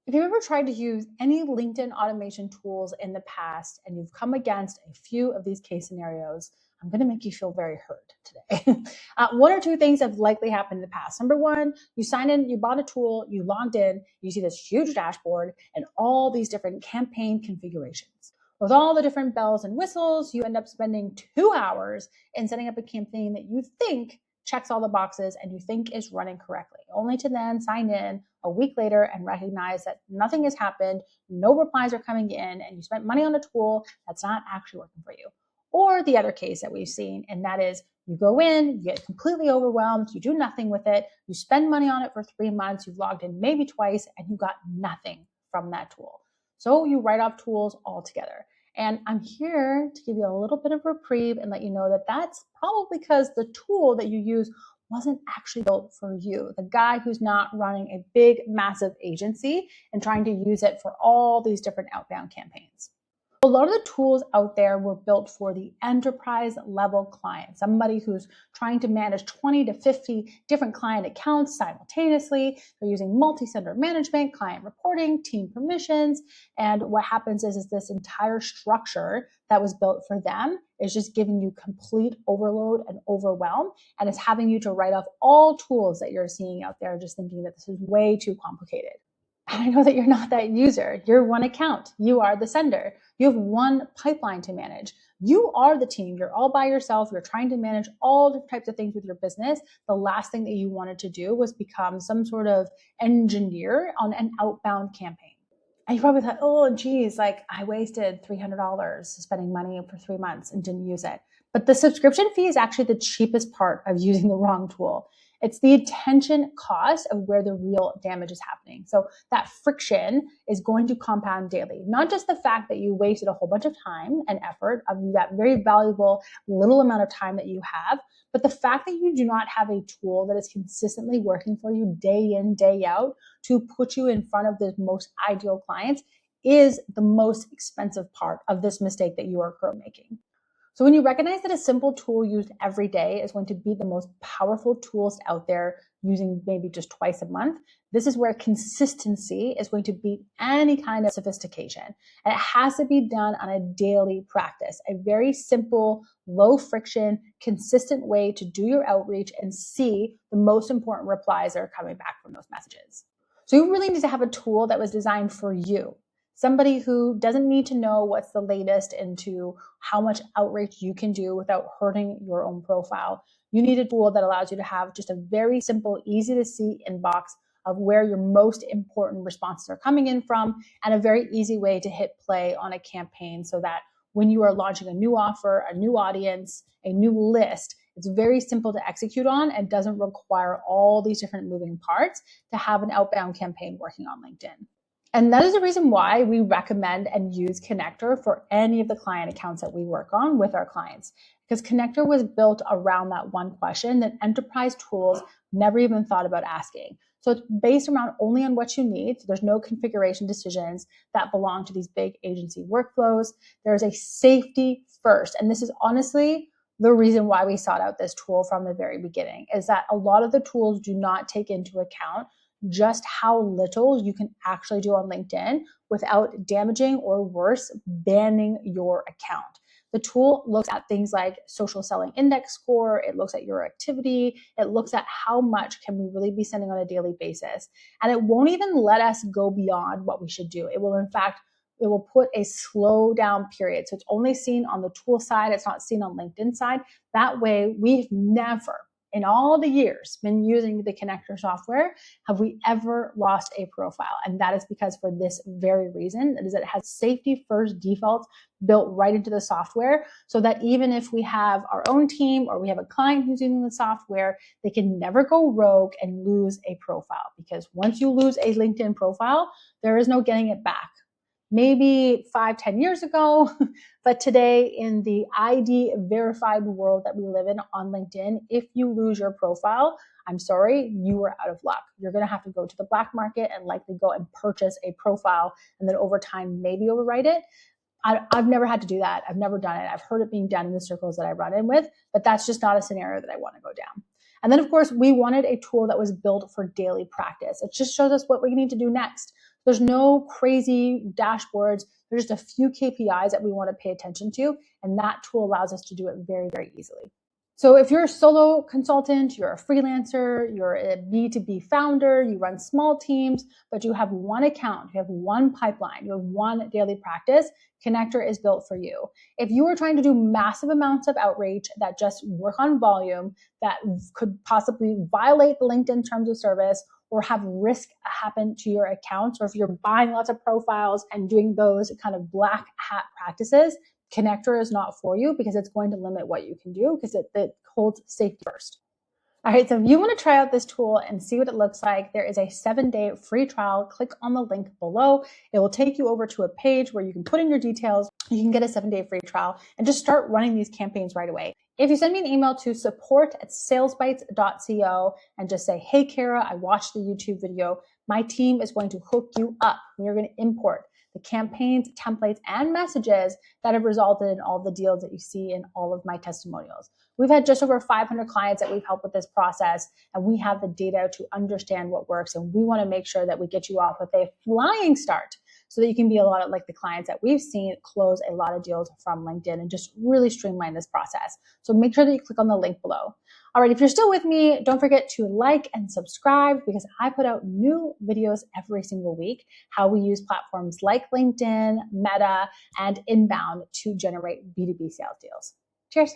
If you've ever tried to use any LinkedIn automation tools in the past and you've come against a few of these case scenarios, I'm going to make you feel very hurt today. One or two things have likely happened in the past. Number one, you signed in, you bought a tool, you logged in, you see this huge dashboard and all these different campaign configurations. With all the different bells and whistles, you end up spending 2 hours in setting up a campaign that you think checks all the boxes and you think is running correctly, only to then sign in a week later and recognize that nothing has happened, no replies are coming in, and you spent money on a tool that's not actually working for you. Or the other case that we've seen, and that is you go in, you get completely overwhelmed, you do nothing with it, you spend money on it for 3 months, you've logged in maybe twice, and you got nothing from that tool. So you write off tools altogether. And I'm here to give you a little bit of reprieve and let you know that that's probably because the tool that you use wasn't actually built for you. The guy who's not running a big, massive agency and trying to use it for all these different outbound campaigns. A lot of the tools out there were built for the enterprise level client, somebody who's trying to manage 20 to 50 different client accounts simultaneously. They're using multi-sender management, client reporting, team permissions. And what happens is this entire structure that was built for them is just giving you complete overload and overwhelm. And it's having you to write off all tools that you're seeing out there, just thinking that this is way too complicated. And I know that you're not that user. You're one account. You are the sender. You have one pipeline to manage. You are the team. You're all by yourself. You're trying to manage all different types of things with your business. The last thing that you wanted to do was become some sort of engineer on an outbound campaign. And you probably thought, oh, geez, like I wasted $300 spending money for 3 months and didn't use it. But the subscription fee is actually the cheapest part of using the wrong tool. It's the attention cost of where the real damage is happening. So that friction is going to compound daily. Not just the fact that you wasted a whole bunch of time and effort of that very valuable little amount of time that you have, but the fact that you do not have a tool that is consistently working for you day in, day out to put you in front of the most ideal clients is the most expensive part of this mistake that you are making. So when you recognize that a simple tool used every day is going to be the most powerful tools out there using maybe just twice a month, this is where consistency is going to beat any kind of sophistication. And it has to be done on a daily practice, a very simple, low friction, consistent way to do your outreach and see the most important replies that are coming back from those messages. So you really need to have a tool that was designed for you. Somebody who doesn't need to know what's the latest into how much outreach you can do without hurting your own profile. You need a tool that allows you to have just a very simple, easy to see inbox of where your most important responses are coming in from, and a very easy way to hit play on a campaign so that when you are launching a new offer, a new audience, a new list, it's very simple to execute on and doesn't require all these different moving parts to have an outbound campaign working on LinkedIn. And that is the reason why we recommend and use Connector for any of the client accounts that we work on with our clients. Because Connector was built around that one question that enterprise tools never even thought about asking. So it's based around only on what you need. So there's no configuration decisions that belong to these big agency workflows. There's a safety first. And this is honestly the reason why we sought out this tool from the very beginning, is that a lot of the tools do not take into account just how little you can actually do on LinkedIn without damaging or worse, banning your account. The tool looks at things like social selling index score. It looks at your activity. It looks at how much can we really be sending on a daily basis. And it won't even let us go beyond what we should do. It will, in fact, it will put a slow down period. So it's only seen on the tool side. It's not seen on LinkedIn side. That way, we've never, in all the years been using the Connector software, have we ever lost a profile. And that is because for this very reason, that is, it has safety first defaults built right into the software, so that even if we have our own team or we have a client who's using the software, they can never go rogue and lose a profile. Because once you lose a LinkedIn profile, there is no getting it back. Maybe 5-10 years ago, but today in the ID verified world that we live in on LinkedIn, if you lose your profile, I'm sorry, you are out of luck. You're going to have to go to the black market and likely go and purchase a profile and then over time maybe overwrite it. I've never had to do that. I've never done it. I've heard it being done in the circles that I run in with, but that's just not a scenario that I want to go down. And then, of course, we wanted a tool that was built for daily practice. It just shows us what we need to do next. There's no crazy dashboards. There's just a few KPIs that we want to pay attention to, and that tool allows us to do it very, very easily. So if you're a solo consultant, you're a freelancer, you're a B2B founder, you run small teams, but you have one account, you have one pipeline, you have one daily practice, Connector is built for you. If you are trying to do massive amounts of outreach that just work on volume, that could possibly violate the LinkedIn terms of service or have risk happen to your accounts, or if you're buying lots of profiles and doing those kind of black hat practices, Connector is not for you because it's going to limit what you can do because it holds safety first. All right, so if you want to try out this tool and see what it looks like, there is a 7-day free trial. Click on the link below. It will take you over to a page where you can put in your details. You can get a 7-day free trial and just start running these campaigns right away. If you send me an email to support@salesbites.co and just say, hey, Kara, I watched the YouTube video, my team is going to hook you up. We are going to import the campaigns, templates, and messages that have resulted in all the deals that you see in all of my testimonials. We've had just over 500 clients that we've helped with this process, and we have the data to understand what works, and we want to make sure that we get you off with a flying start so that you can be a lot of like the clients that we've seen close a lot of deals from LinkedIn and just really streamline this process. So make sure that you click on the link below. All right, if you're still with me, don't forget to like and subscribe because I put out new videos every single week, how we use platforms like LinkedIn, Meta, and Inbound to generate B2B sales deals. Cheers.